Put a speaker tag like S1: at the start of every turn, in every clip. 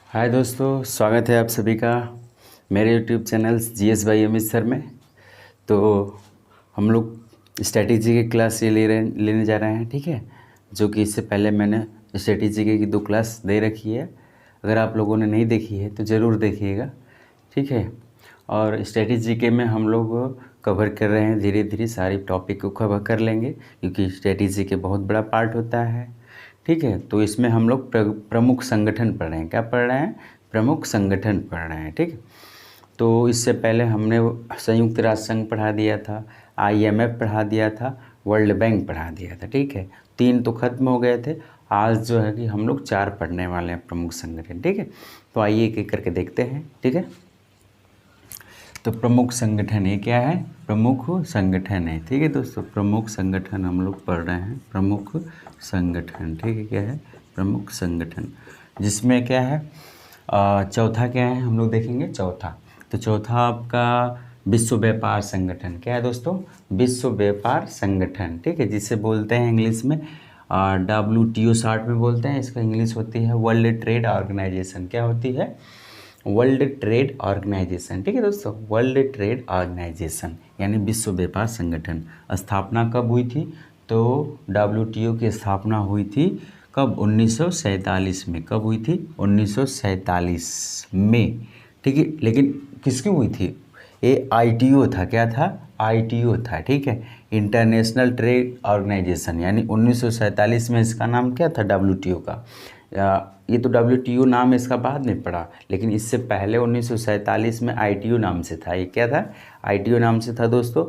S1: हाय दोस्तों, स्वागत है आप सभी का मेरे YouTube channel GS by Amit sir में। तो हम लोग स्ट्रैटेजी की क्लास ये लेने जा रहे हैं, ठीक है। जो कि इससे पहले मैंने स्ट्रैटेजी की 2 क्लास दे रखी है। अगर आप लोगों ने नहीं देखी है तो ज़रूर देखिएगा, ठीक है। और स्ट्रैटेजी के में हम लोग कवर कर रहे हैं, धीरे धीरे सारी टॉपिक को कवर कर लेंगे क्योंकि स्ट्रैटेजी के बहुत बड़ा पार्ट होता है, ठीक है। तो इसमें हम लोग प्रमुख संगठन पढ़ रहे हैं। क्या पढ़ रहे हैं? प्रमुख संगठन पढ़ रहे हैं, ठीक है। तो इससे पहले हमने संयुक्त राष्ट्र संघ पढ़ा दिया था, आईएमएफ पढ़ा दिया था, वर्ल्ड बैंक पढ़ा दिया था, ठीक है। 3 तो खत्म हो गए थे। आज जो है कि हम लोग 4 पढ़ने वाले हैं, प्रमुख संगठन, ठीक है। तो आइए एक एक करके देखते हैं, ठीक है। तो प्रमुख संगठन ये क्या है? प्रमुख संगठन है, ठीक है दोस्तों। प्रमुख संगठन हम लोग पढ़ रहे हैं, प्रमुख संगठन, ठीक है। क्या है? प्रमुख संगठन, जिसमें क्या है चौथा क्या है हम लोग देखेंगे। चौथा, तो चौथा आपका विश्व व्यापार संगठन। क्या है दोस्तों? विश्व व्यापार संगठन, ठीक है, जिसे बोलते हैं इंग्लिश में WTO शॉर्ट में बोलते हैं। इसका इंग्लिश होती है वर्ल्ड ट्रेड ऑर्गेनाइजेशन। क्या होती है? वर्ल्ड ट्रेड ऑर्गेनाइजेशन, ठीक है दोस्तों। वर्ल्ड ट्रेड ऑर्गेनाइजेशन यानी विश्व व्यापार संगठन। स्थापना कब हुई थी? तो WTO की स्थापना हुई थी कब? 1947 में। कब हुई थी? 1947 में, ठीक है। लेकिन किसकी हुई थी? ये ITO था। क्या था? ITO था, ठीक है, इंटरनेशनल ट्रेड ऑर्गेनाइजेशन। यानी 1947 में इसका नाम क्या था? WTO का। ये तो WTO नाम इसका बाद में पड़ा, लेकिन इससे पहले 1947 में ITO नाम से था। ये क्या था? ITO नाम से था दोस्तों,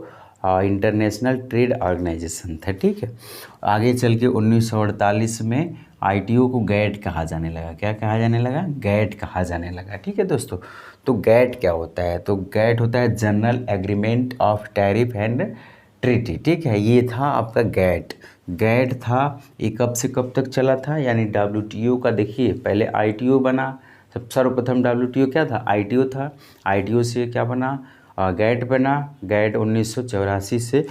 S1: इंटरनेशनल ट्रेड ऑर्गेनाइजेशन था, ठीक है। आगे चल के 1948 में ITO को गैट कहा जाने लगा। क्या कहा जाने लगा? गैट कहा जाने लगा, ठीक है दोस्तों। तो गैट क्या होता है? तो गैट होता है general agreement of tariff and treaty, ठीक है। ये था आपका गैट। गैट था, ये कब से कब तक चला था? यानी WTO का देखिए, पहले ITO बना। सर्वप्रथम WTO क्या था? ITO था। ITO से क्या बना? गैट बना। गैट 1984 से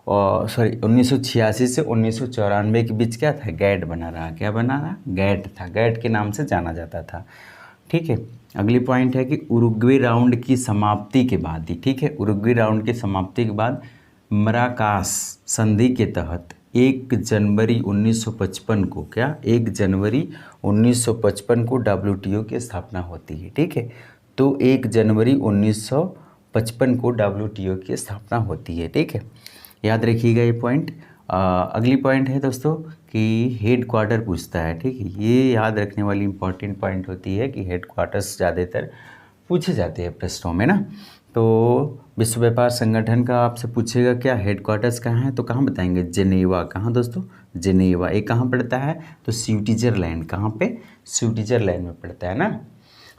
S1: 1986 से 1994 के बीच क्या था? गैट बना रहा। क्या बना रहा? गैट था। गैट के नाम से जाना जाता था, ठीक है। अगली पॉइंट है कि उरुग्वे राउंड की समाप्ति के बाद ही, ठीक है, उरुग्वे राउंड की समाप्ति के बाद मराकास संधि के तहत 1 जनवरी 1955 को, क्या 1 जनवरी 1955 को WTO की स्थापना होती है, ठीक है। तो 1 जनवरी 1955 को WTO की स्थापना होती है, ठीक है। याद रखिएगा ये पॉइंट। अगली पॉइंट है दोस्तों कि हेड क्वार्टर पूछता है, ठीक है। ये याद रखने वाली इंपॉर्टेंट पॉइंट होती है कि हेड क्वार्टर्स ज़्यादातर पूछे जाते हैं प्रश्नों में ना। तो विश्व व्यापार संगठन का आपसे पूछेगा क्या हेड क्वार्टर्स कहाँ है, तो कहाँ बताएंगे? जेनेवा। कहाँ दोस्तों? जेनेवा। ये कहाँ पड़ता है? तो स्विट्जरलैंड। कहाँ पे? स्विट्जरलैंड में पड़ता है ना,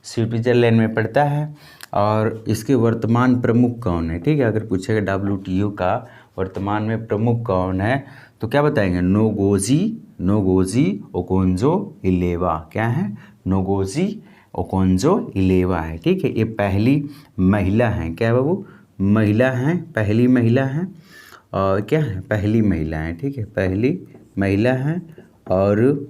S1: स्विट्जरलैंड में पड़ता है। और इसके वर्तमान प्रमुख कौन है, ठीक है। अगर पूछेगा WTO का वर्तमान में प्रमुख कौन है, तो क्या बताएंगे? नोगोजी ओकोंजो-इलेवा। क्या है? नोगोजी ओकोंजो-इलेवा है, ठीक है। ये पहली महिला हैं। क्या बाबू? महिला हैं, पहली महिला हैं। और क्या है? पहली महिला हैं, ठीक है, पहली महिला हैं। और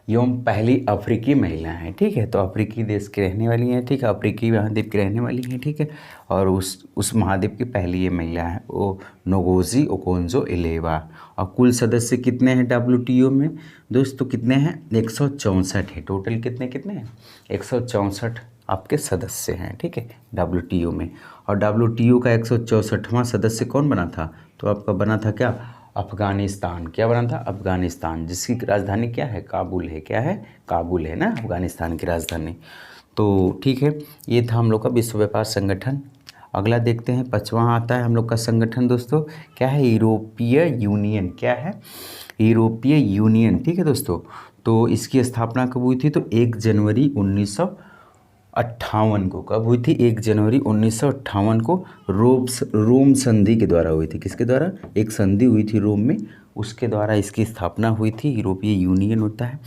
S1: एवं पहली अफ्रीकी महिला हैं, ठीक है। तो अफ्रीकी देश की रहने वाली हैं, ठीक है, अफ्रीकी महाद्वीप की रहने वाली हैं, ठीक है। और उस महाद्वीप की पहली ये महिला है वो नोगोजी ओकोंजो-इलेवा। और कुल सदस्य कितने हैं WTO में दोस्तों? कितने हैं? 164 है। टोटल कितने कितने हैं? 164 आपके सदस्य हैं, ठीक है, WTO में। और WTO का 164वां सदस्य कौन बना था? तो आपका बना था क्या? अफ़गानिस्तान। क्या बना था? अफ़गानिस्तान, जिसकी राजधानी क्या है? काबुल है। क्या है? काबुल है ना, अफ़गानिस्तान की राजधानी। तो ठीक है, ये था हम लोग का विश्व व्यापार संगठन। अगला देखते हैं, 5वां आता है हम लोग का संगठन दोस्तों। क्या है? यूरोपीय यूनियन। क्या है? यूरोपीय यूनियन, ठीक है दोस्तों। तो इसकी स्थापना कब हुई थी? तो 1 जनवरी 1958 को। कब हुई थी? 1 जनवरी 1958 को रोम संधि के द्वारा हुई थी। किसके द्वारा? एक संधि हुई थी रोम में, उसके द्वारा इसकी स्थापना हुई थी। यूरोपीय यूनियन होता है।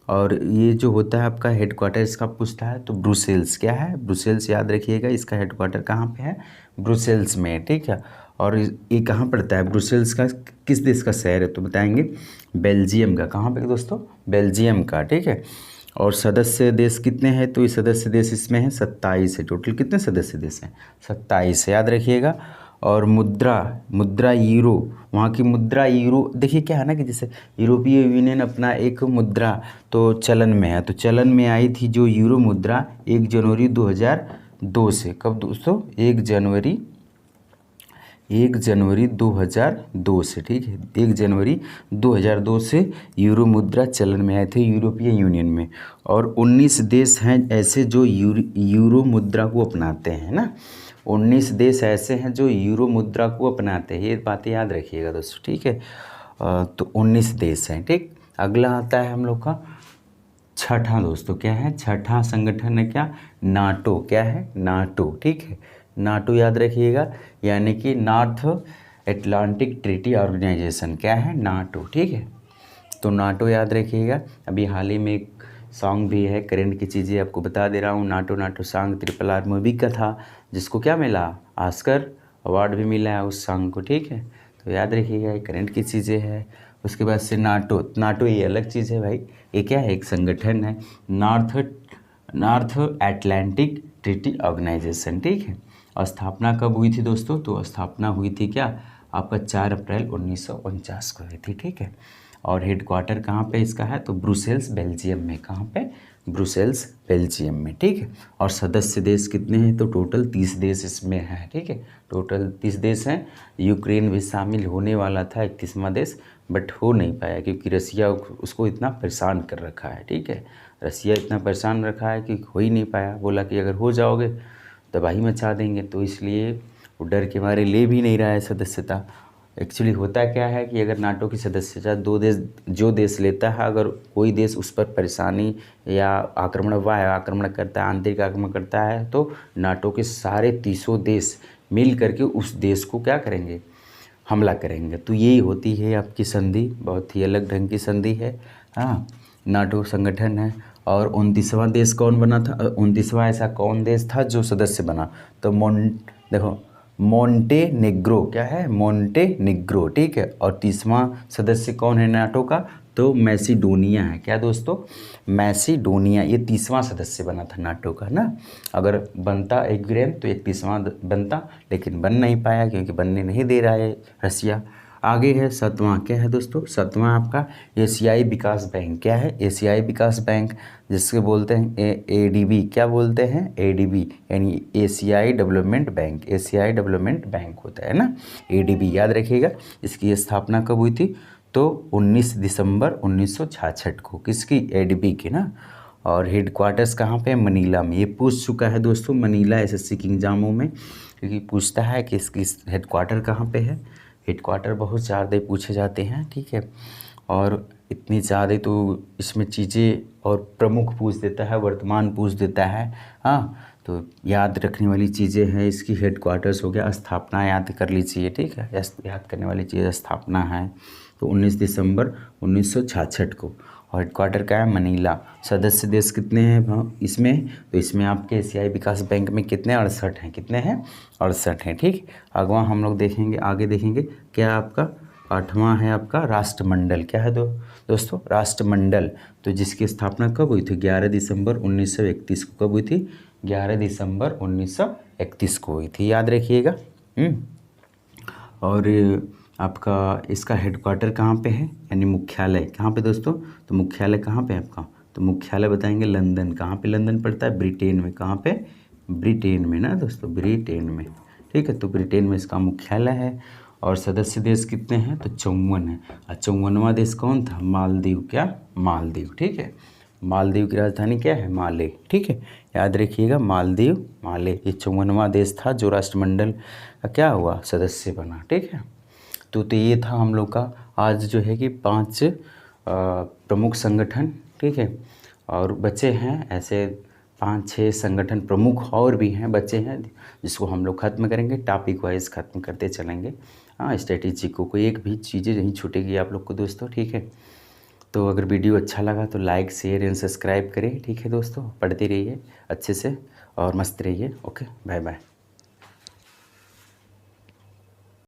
S1: और ये जो होता है आपका हेड क्वार्टर इसका पूछता है, तो ब्रुसेल्स। क्या है? ब्रुसेल्स। याद रखिएगा, इसका हेड क्वार्टर कहाँ पे है? ब्रुसेल्स में, ठीक है। और ये कहाँ पड़ता है? ब्रुसेल्स का किस देश का शहर है? तो बताएंगे बेल्जियम का। कहाँ पे दोस्तों? बेल्जियम का, ठीक है। और सदस्य देश कितने हैं, तो ये सदस्य देश इसमें है 27 है। टोटल कितने सदस्य देश हैं, 27 है, याद रखिएगा। और मुद्रा यूरो, वहाँ की मुद्रा यूरो। देखिए क्या है ना कि जैसे यूरोपीय यूनियन अपना एक मुद्रा तो चलन में है, तो चलन में आई थी जो यूरो मुद्रा 1 जनवरी 2002 से। कब दोस्तों, 1 जनवरी 2002 से, ठीक है, 1 जनवरी 2002 से यूरो मुद्रा चलन में आए थे यूरोपीय यूनियन में। और 19 देश हैं ऐसे जो यूरो मुद्रा को अपनाते हैं ना, 19 देश ऐसे हैं जो यूरो मुद्रा को अपनाते हैं, ये बातें याद रखिएगा दोस्तों, ठीक है। तो 19 देश हैं, ठीक। अगला आता है हम लोग का छठा दोस्तों, क्या है, छठा संगठन है क्या, नाटो। क्या है, नाटो, ठीक है, नाटो याद रखिएगा, यानी कि नॉर्थ एटलांटिक ट्रीटी ऑर्गेनाइजेशन। क्या है, नाटो, ठीक है। तो नाटो याद रखिएगा। अभी हाल ही में एक सॉन्ग भी है, करंट की चीज़ें आपको बता दे रहा हूँ। NATO NATO song RRR movie का था, जिसको क्या मिला, ऑस्कर अवार्ड भी मिला है उस सॉन्ग को, ठीक है। तो याद रखिएगा, ये करंट की चीज़ें हैं। उसके बाद से नाटो ये अलग चीज़ है भाई, ये क्या है, एक संगठन है, नॉर्थ एटलांटिक ट्रीटी ऑर्गेनाइजेशन, ठीक है। और स्थापना कब हुई थी दोस्तों, तो स्थापना हुई थी क्या, आपका 4 अप्रैल 1949 को हुई थी, ठीक है। और हेडक्वार्टर कहाँ पे इसका है, तो ब्रुसेल्स बेल्जियम में। कहाँ पे, ब्रुसेल्स बेल्जियम में, ठीक है। और सदस्य देश कितने हैं, तो टोटल 30 देश इसमें हैं, ठीक है, टोटल 30 देश हैं। यूक्रेन भी शामिल होने वाला था 31वां देश, बट हो नहीं पाया क्योंकि रसिया उसको इतना परेशान कर रखा है, ठीक है। रसिया इतना परेशान रखा है कि हो ही नहीं पाया, बोला कि अगर हो जाओगे तबाही मचा देंगे, तो इसलिए वो डर के मारे ले भी नहीं रहा है सदस्यता। एक्चुअली होता क्या है कि अगर नाटो की सदस्यता जो देश लेता है, अगर कोई देश उस पर परेशानी या आक्रमण करता है, आंतरिक आक्रमण करता है, तो नाटो के सारे 30 देश मिल करके उस देश को क्या करेंगे, हमला करेंगे। तो यही होती है आपकी संधि, बहुत ही अलग ढंग की संधि है, हाँ, नाटो संगठन है। और 29वां देश कौन बना था, 29वां ऐसा कौन देश था जो सदस्य बना, तो देखो मोंटेनेग्रो। क्या है, मोंटेनेग्रो, ठीक है। और 30वां सदस्य कौन है नाटो का, तो मैसिडोनिया है। क्या दोस्तों, मैसिडोनिया, ये 30वां सदस्य बना था नाटो का ना। अगर बनता एग्रीमेंट तो 31वां बनता, लेकिन बन नहीं पाया क्योंकि बनने नहीं दे रहा है रसिया। आगे है 7वां, क्या है दोस्तों, 7वां आपका एशियाई विकास बैंक। क्या है, एशियाई विकास बैंक, जिसके बोलते हैं ADB। क्या बोलते हैं, ADB, यानी एशियाई डेवलपमेंट बैंक। एशियाई डेवलपमेंट बैंक होता है ना, ADB, याद रखिएगा। इसकी स्थापना कब हुई थी, तो 19 दिसंबर 1966 को। किसकी, ADB की ना। और हेडक्वार्टर्स कहाँ पे, मनीला में। ये पूछ चुका है दोस्तों, मनीला SSC की एग्जामों में, क्योंकि पूछता है कि इसकी हेडक्वार्टर कहाँ पे है। हेडक्वार्टर बहुत ज़्यादा पूछे जाते हैं, ठीक है। और इतनी ज़्यादा तो इसमें चीज़ें और प्रमुख पूछ देता है, वर्तमान पूछ देता है, हाँ। तो याद रखने वाली चीज़ें हैं, इसकी हेडक्वार्टर्स हो गया, स्थापना याद कर लीजिए, ठीक है। याद करने वाली चीज़ स्थापना है, तो 19 दिसंबर 1966 को। और हेडक्वार्टर का है मनीला। सदस्य देश कितने हैं इसमें, तो इसमें आपके एशियाई विकास बैंक में कितने, 68 हैं। कितने हैं, 68 हैं, ठीक। अगवा हम लोग देखेंगे, आगे देखेंगे क्या आपका 8वां है आपका राष्ट्रमंडल। क्या है दोस्तों, राष्ट्रमंडल। तो जिसकी स्थापना कब हुई थी, 11 दिसंबर 1931 को। कब हुई थी, 11 दिसंबर 1931 को हुई थी, याद रखिएगा। और आपका इसका हेडक्वार्टर कहाँ पे है, यानी मुख्यालय कहाँ पे दोस्तों, तो मुख्यालय कहाँ पे है आपका, तो मुख्यालय बताएंगे लंदन। कहाँ पे लंदन पड़ता है, ब्रिटेन में। कहाँ पे, ब्रिटेन में ना दोस्तों, ब्रिटेन में, ठीक है। तो ब्रिटेन में इसका मुख्यालय है। और सदस्य देश कितने हैं, तो 54 है। और 54वां देश कौन था, मालदीव। क्या, मालदीव, ठीक है। मालदीव की राजधानी क्या है, माले, ठीक है, याद रखिएगा, मालदीव, माले। ये 54वां देश था जो राष्ट्रमंडल का क्या हुआ, सदस्य बना, ठीक है। तो ये था हम लोग का आज जो है कि 5 प्रमुख संगठन, ठीक है। और बचे हैं ऐसे 5-6 संगठन प्रमुख और भी हैं, बचे हैं, जिसको हम लोग ख़त्म करेंगे, टॉपिक वाइज ख़त्म करते चलेंगे, हाँ। स्ट्रेटेजी को कोई एक भी चीज़ें नहीं छूटेगी आप लोग को दोस्तों, ठीक है। तो अगर वीडियो अच्छा लगा तो लाइक, शेयर एंड सब्सक्राइब करें, ठीक है दोस्तों। पढ़ते रहिए अच्छे से और मस्त रहिए। Okay, bye bye.